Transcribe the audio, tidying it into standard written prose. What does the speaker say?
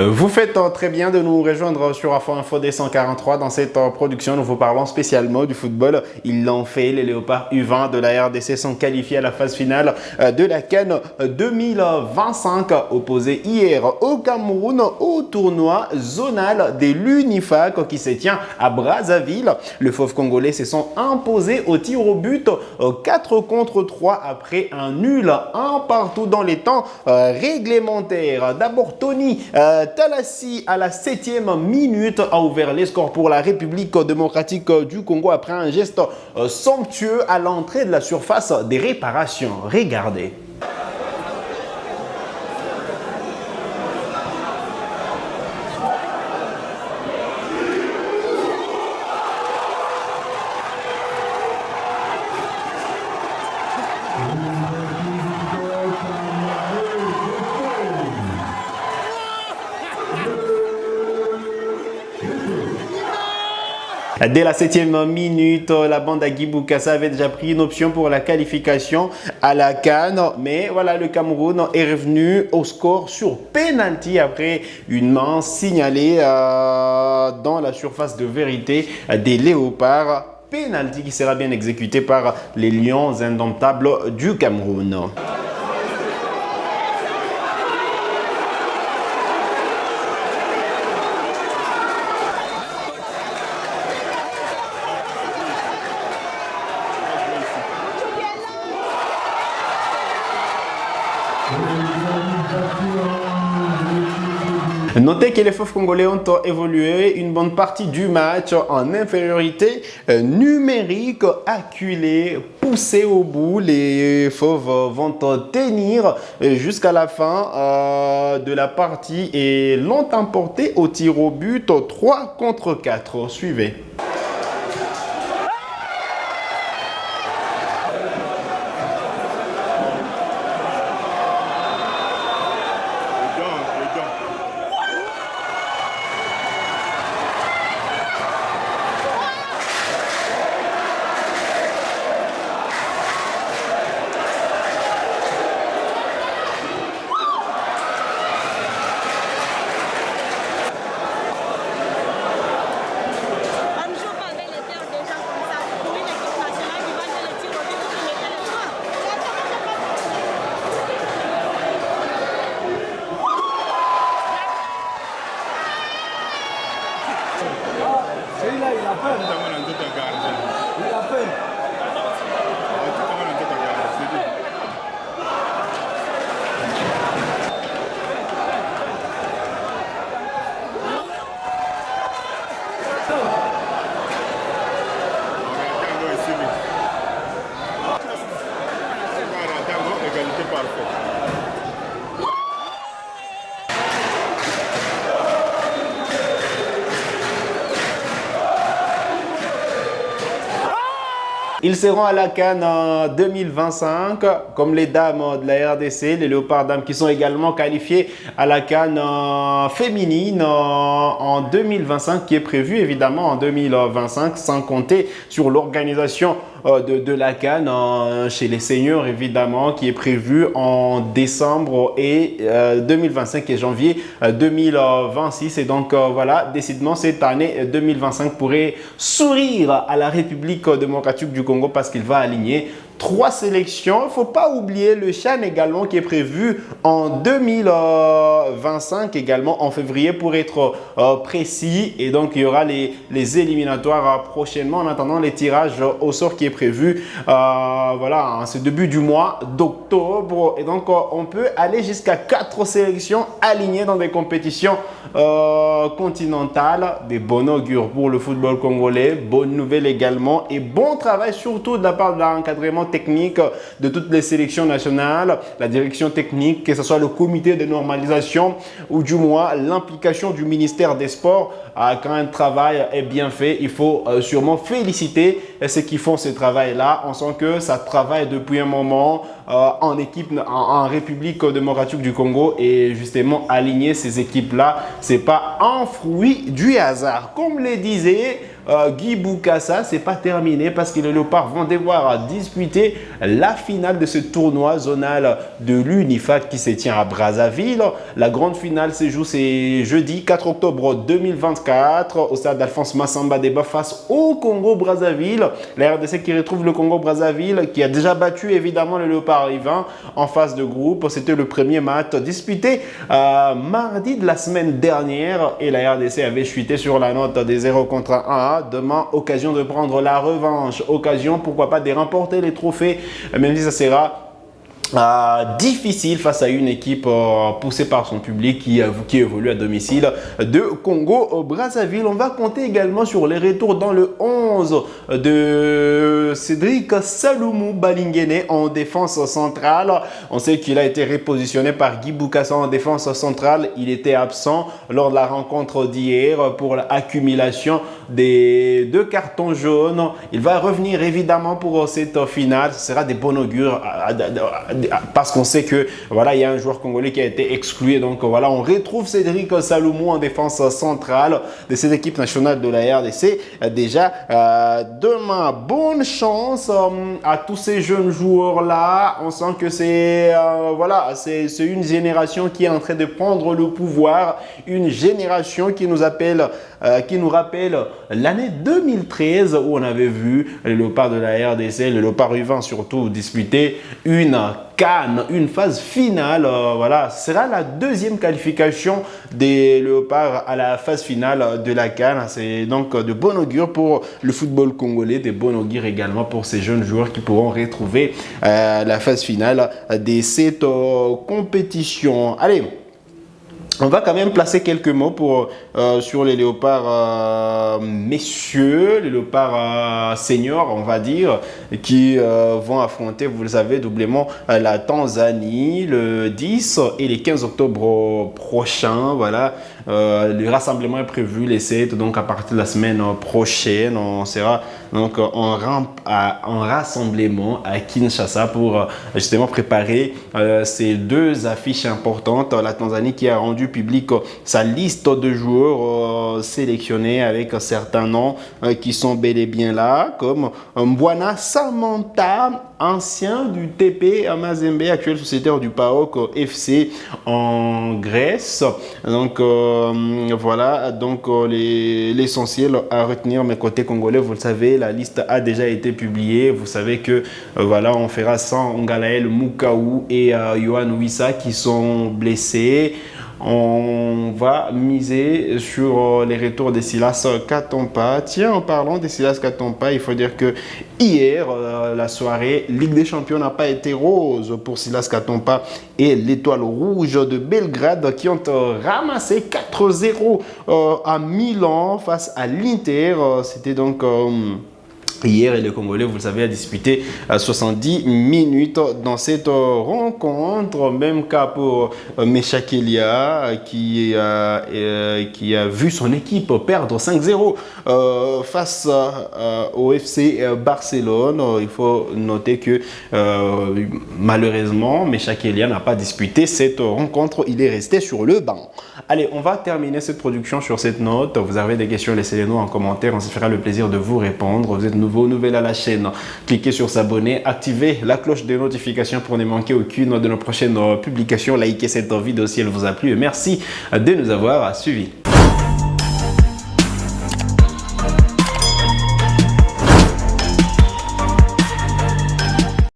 Vous faites très bien de nous rejoindre sur Afro Info D143. Dans cette production, nous vous parlons spécialement du football. Ils l'ont fait, les Léopards U20 de la RDC sont qualifiés à la phase finale de la CAN 2025, opposés hier au Cameroun au tournoi zonal de l'Unifac qui se tient à Brazzaville. Le Fauve congolais se sont imposés au tir au but 4 contre 3 après un nul, un partout dans les temps réglementaires. D'abord, Tony Talassi à la 7e minute a ouvert les scores pour la République démocratique du Congo après un geste somptueux à l'entrée de la surface des réparations. Regardez. Dès la 7e minute, la bande à Guy Boukassa avait déjà pris une option pour la qualification à la CAN. Mais voilà, le Cameroun est revenu au score sur penalty après une main signalée dans la surface de vérité des Léopards. Penalty qui sera bien exécuté par les Lions indomptables du Cameroun. Notez que les Fauves congolais ont évolué une bonne partie du match en infériorité numérique, acculés, poussés au bout. Les Fauves vont tenir jusqu'à la fin de la partie et l'ont emporté au tir au but 3 contre 4. Suivez. Ils seront à la CAN en 2025, comme les dames de la RDC, les Léopards dames qui sont également qualifiés à la CAN féminine en 2025, qui est prévu évidemment en 2025, sans compter sur l'organisation de la CAN chez les seniors évidemment, qui est prévu en décembre et 2025 et janvier 2026. Et donc voilà, décidément cette année 2025 pourrait sourire à la République démocratique du Congo parce qu'il va aligner 3 sélections. Il ne faut pas oublier le CHAN également qui est prévu en 2025 également en février pour être précis. Et donc il y aura les éliminatoires prochainement en attendant les tirages au sort qui est prévu voilà, ce début du mois d'octobre. Et donc on peut aller jusqu'à 4 sélections alignées dans des compétitions continentales. Des bon augure pour le football congolais. Bonne nouvelle également et bon travail surtout de la part de l'encadrement technique de toutes les sélections nationales, la direction technique, que ce soit le comité de normalisation ou du moins l'implication du ministère des Sports. Quand un travail est bien fait, il faut sûrement féliciter ceux qui font ce travail-là. On sent que ça travaille depuis un moment en équipe en République démocratique du Congo et justement aligner ces équipes-là, c'est pas un fruit du hasard. Comme le disait Guy Boukassa, c'est pas terminé parce que les Léopards vont devoir disputer la finale de ce tournoi zonal de l'UNIFAC qui se tient à Brazzaville. La grande finale se joue c'est jeudi 4 octobre 2024 au stade d'Alphonse Massamba Deba face au Congo-Brazzaville. La RDC qui retrouve le Congo-Brazzaville qui a déjà battu évidemment le Léopard arrivant en phase de groupe. C'était le premier match disputé mardi de la semaine dernière et la RDC avait chuté sur la note des 0 contre 1. Demain, occasion de prendre la revanche, occasion pourquoi pas de remporter les trophées, même si ça sera difficile face à une équipe poussée par son public qui évolue à domicile de Congo au Brazzaville. On va compter également sur les retours dans le 11 de Cédric Saloumou Balingene en défense centrale. On sait qu'il a été repositionné par Guy Boukassa en défense centrale. Il était absent lors de la rencontre d'hier pour l'accumulation des 2 cartons jaunes. Il va revenir évidemment pour cette finale. Ce sera des bons augures parce qu'on sait que voilà, il y a un joueur congolais qui a été exclu. Donc voilà, on retrouve Cédric Saloumou en défense centrale de cette équipe nationale de la RDC. Déjà demain, bonne chance à tous ces jeunes joueurs là. On sent que c'est voilà, c'est une génération qui est en train de prendre le pouvoir, une génération qui nous appelle qui nous rappelle l'année 2013 où on avait vu les Léopards de la RDC, les Léopards U20 surtout disputer une CAN, une phase finale. Voilà, ce sera la deuxième qualification des Léopards à la phase finale de la CAN. C'est donc de bon augure pour le football congolais, de bon augure également pour ces jeunes joueurs qui pourront retrouver la phase finale de cette compétition. Allez, on va quand même placer quelques mots sur les Léopards messieurs, les Léopards seniors, on va dire, qui vont affronter, vous le savez, doublement la Tanzanie le 10 et le 15 octobre prochain. Voilà, le rassemblement est prévu les 7, donc à partir de la semaine prochaine, on sera donc en rassemblement à Kinshasa pour justement préparer ces 2 affiches importantes. La Tanzanie qui a rendu public sa liste de joueurs sélectionnés avec certains noms qui sont bel et bien là, comme Mbwana Samantha, ancien du TP Mazembe, actuel sociétaire du PAOK FC en Grèce. Donc voilà, donc l'essentiel à retenir, mais côté congolais, vous le savez, la liste a déjà été publiée. Vous savez que voilà, on fera sans Ngalael Mukaou et Yohan Wissa qui sont blessés. On va miser sur les retours de Silas Katompa. Tiens, en parlant de Silas Katompa, il faut dire que hier, la soirée Ligue des Champions n'a pas été rose pour Silas Katompa et l'Étoile Rouge de Belgrade qui ont ramassé 4-0 à Milan face à l'Inter. C'était donc hier, et le Congolais, vous le savez, a disputé 70 minutes dans cette rencontre. Même cas pour Meshak Elia qui a vu son équipe perdre 5-0 face au FC Barcelone. Il faut noter que malheureusement, Meshak Elia n'a pas disputé cette rencontre. Il est resté sur le banc. Allez, on va terminer cette production sur cette note. Vous avez des questions, laissez-les nous en commentaire. On se fera le plaisir de vous répondre. Vous êtes nouvelle à la chaîne, cliquez sur s'abonner, activez la cloche de notification pour ne manquer aucune de nos prochaines publications, likez cette vidéo si elle vous a plu et merci de nous avoir suivis.